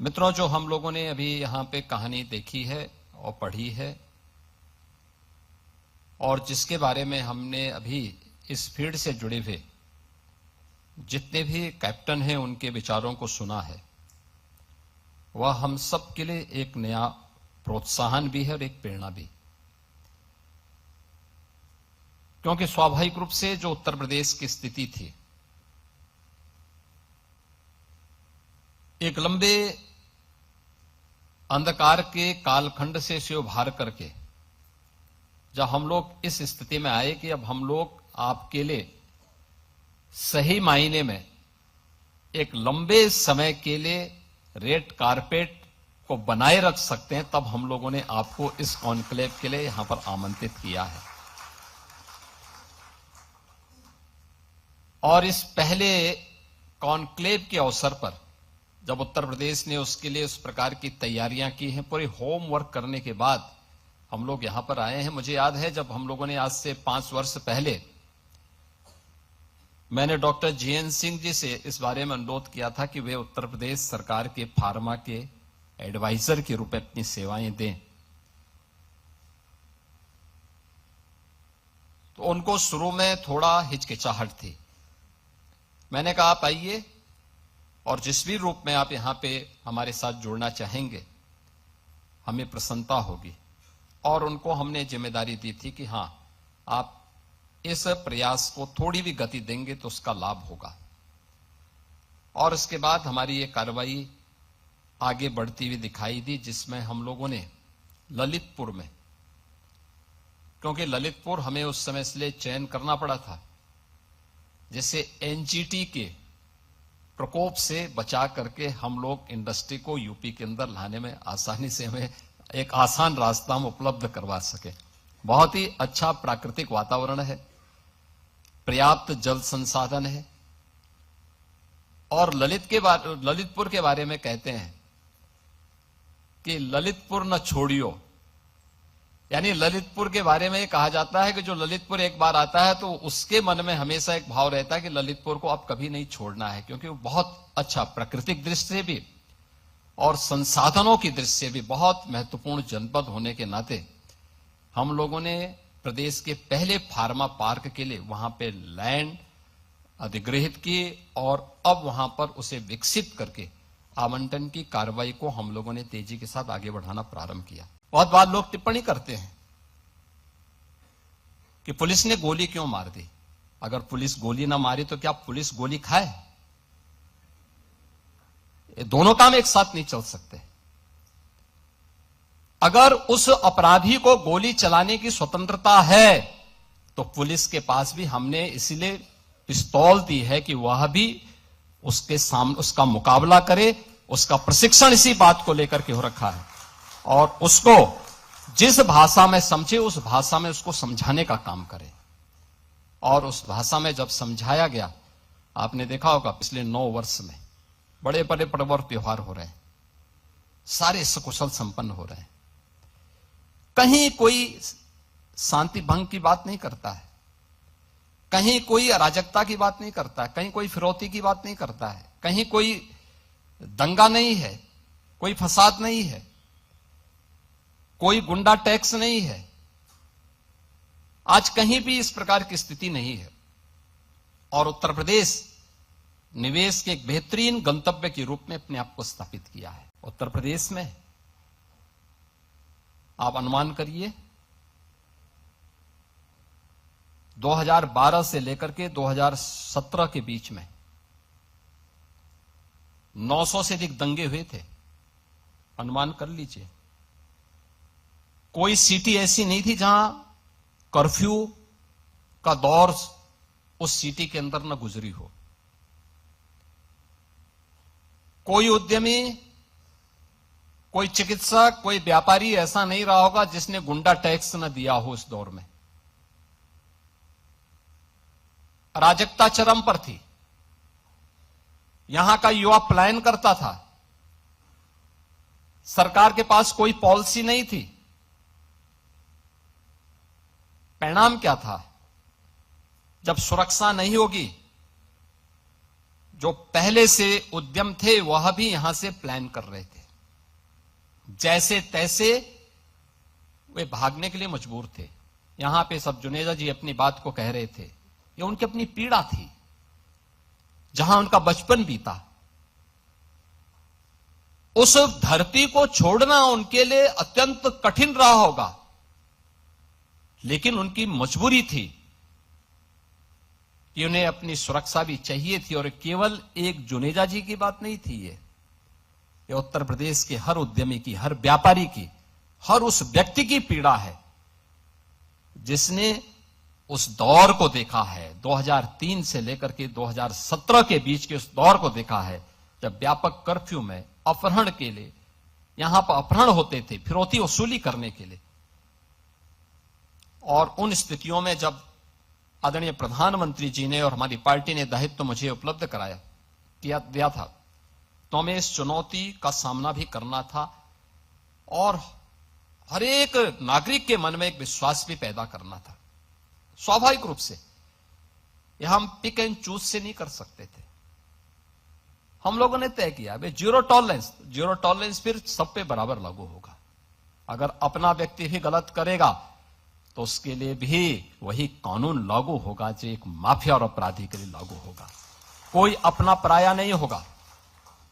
मित्रों, जो हम लोगों ने अभी यहां पे कहानी देखी है और पढ़ी है और जिसके बारे में हमने अभी इस फील्ड से जुड़े हुए जितने भी कैप्टन हैं उनके विचारों को सुना है, वह हम सब के लिए एक नया प्रोत्साहन भी है और एक प्रेरणा भी। क्योंकि स्वाभाविक रूप से जो उत्तर प्रदेश की स्थिति थी, एक लंबे अंधकार के कालखंड से उभार करके जब हम लोग इस स्थिति में आए कि अब हम लोग आपके लिए सही मायने में एक लंबे समय के लिए रेड कारपेट को बनाए रख सकते हैं, तब हम लोगों ने आपको इस कॉन्क्लेव के लिए यहां पर आमंत्रित किया है। और इस पहले कॉन्क्लेव के अवसर पर जब उत्तर प्रदेश ने उसके लिए उस प्रकार की तैयारियां की हैं, पूरी होमवर्क करने के बाद हम लोग यहां पर आए हैं। मुझे याद है जब हम लोगों ने आज से 5 वर्ष पहले मैंने डॉक्टर जीएन सिंह जी से इस बारे में अनुरोध किया था कि वे उत्तर प्रदेश सरकार के फार्मा के एडवाइजर के रूप में अपनी सेवाएं दें, तो उनको शुरू में थोड़ा हिचकिचाहट थी। मैंने कहा आप आइए और जिस भी रूप में आप यहां पे हमारे साथ जुड़ना चाहेंगे, हमें प्रसन्नता होगी। और उनको हमने जिम्मेदारी दी थी कि हां, आप इस प्रयास को थोड़ी भी गति देंगे तो उसका लाभ होगा। और इसके बाद हमारी ये कार्रवाई आगे बढ़ती हुई दिखाई दी, जिसमें हम लोगों ने ललितपुर में, क्योंकि ललितपुर हमें उस समय इसलिए चयन करना पड़ा था जिससे एनजीटी के प्रकोप से बचा करके हम लोग इंडस्ट्री को यूपी के अंदर लाने में आसानी से हमें एक आसान रास्ता हम उपलब्ध करवा सके। बहुत ही अच्छा प्राकृतिक वातावरण है, पर्याप्त जल संसाधन है। और ललितपुर के बारे में कहते हैं कि ललितपुर न छोड़ियो, यानी ललितपुर के बारे में कहा जाता है कि जो ललितपुर एक बार आता है तो उसके मन में हमेशा एक भाव रहता है कि ललितपुर को अब कभी नहीं छोड़ना है, क्योंकि वो बहुत अच्छा प्राकृतिक दृष्टि से भी और संसाधनों की दृष्टि से भी बहुत महत्वपूर्ण जनपद होने के नाते हम लोगों ने प्रदेश के पहले फार्मा पार्क के लिए वहां पे लैंड अधिग्रहित की और अब वहां पर उसे विकसित करके आवंटन की कार्रवाई को हम लोगों ने तेजी के साथ आगे बढ़ाना प्रारंभ किया। बहुत बार लोग टिप्पणी करते हैं कि पुलिस ने गोली क्यों मार दी। अगर पुलिस गोली ना मारी तो क्या पुलिस गोली खाए? ये दोनों काम एक साथ नहीं चल सकते। अगर उस अपराधी को गोली चलाने की स्वतंत्रता है तो पुलिस के पास भी हमने इसलिए पिस्तौल दी है कि वह भी उसके सामने उसका मुकाबला करे। उसका प्रशिक्षण इसी बात को लेकर के हो रखा है और उसको जिस भाषा में समझे उस भाषा में उसको समझाने का काम करे। और उस भाषा में जब समझाया गया, आपने देखा होगा पिछले 9 वर्ष में बड़े बड़े पर्व और त्योहार हो रहे हैं, सारे सकुशल संपन्न हो रहे हैं। कहीं कोई शांति भंग की बात नहीं करता है, कहीं कोई अराजकता की बात नहीं करता है, कहीं कोई फिरौती की बात नहीं करता है, कहीं कोई दंगा नहीं है, कोई फसाद नहीं है, कोई गुंडा टैक्स नहीं है। आज कहीं भी इस प्रकार की स्थिति नहीं है। और उत्तर प्रदेश निवेश के एक बेहतरीन गंतव्य के रूप में अपने आप को स्थापित किया है। उत्तर प्रदेश में आप अनुमान करिए 2012 से लेकर के 2017 के बीच में 900 से अधिक दंगे हुए थे। अनुमान कर लीजिए, कोई सिटी ऐसी नहीं थी जहां कर्फ्यू का दौर उस सिटी के अंदर न गुजरी हो। कोई उद्यमी, कोई चिकित्सक, कोई व्यापारी ऐसा नहीं रहा होगा जिसने गुंडा टैक्स न दिया हो। इस दौर में अराजकता चरम पर थी। यहां का युवा पलायन करता था, सरकार के पास कोई पॉलिसी नहीं थी। परिणाम क्या था? जब सुरक्षा नहीं होगी, जो पहले से उद्यम थे वह भी यहां से प्लान कर रहे थे। जैसे तैसे वे भागने के लिए मजबूर थे। यहां पे सब जुनेजा जी अपनी बात को कह रहे थे, ये उनकी अपनी पीड़ा थी, जहां उनका बचपन बीता। उस धरती को छोड़ना उनके लिए अत्यंत कठिन रहा होगा, लेकिन उनकी मजबूरी थी कि उन्हें अपनी सुरक्षा भी चाहिए थी। और केवल एक जुनेजा जी की बात नहीं थी, ये उत्तर प्रदेश के हर उद्यमी की, हर व्यापारी की, हर उस व्यक्ति की पीड़ा है जिसने उस दौर को देखा है, 2003 से लेकर के 2017 के बीच के उस दौर को देखा है, जब व्यापक कर्फ्यू में अपहरण के लिए यहां पर अपहरण होते थे, फिरौती वसूली करने के लिए। और उन स्थितियों में जब आदरणीय प्रधानमंत्री जी ने और हमारी पार्टी ने दायित्व मुझे उपलब्ध दिया था, तो हमें इस चुनौती का सामना भी करना था और हर एक नागरिक के मन में एक विश्वास भी पैदा करना था। स्वाभाविक रूप से यह हम पिक एंड चूज से नहीं कर सकते थे। हम लोगों ने तय किया जीरो टॉलरेंस फिर सब पे बराबर लागू होगा। अगर अपना व्यक्ति भी गलत करेगा तो उसके लिए भी वही कानून लागू होगा जो एक माफिया और अपराधी के लिए लागू होगा। कोई अपना पराया नहीं होगा।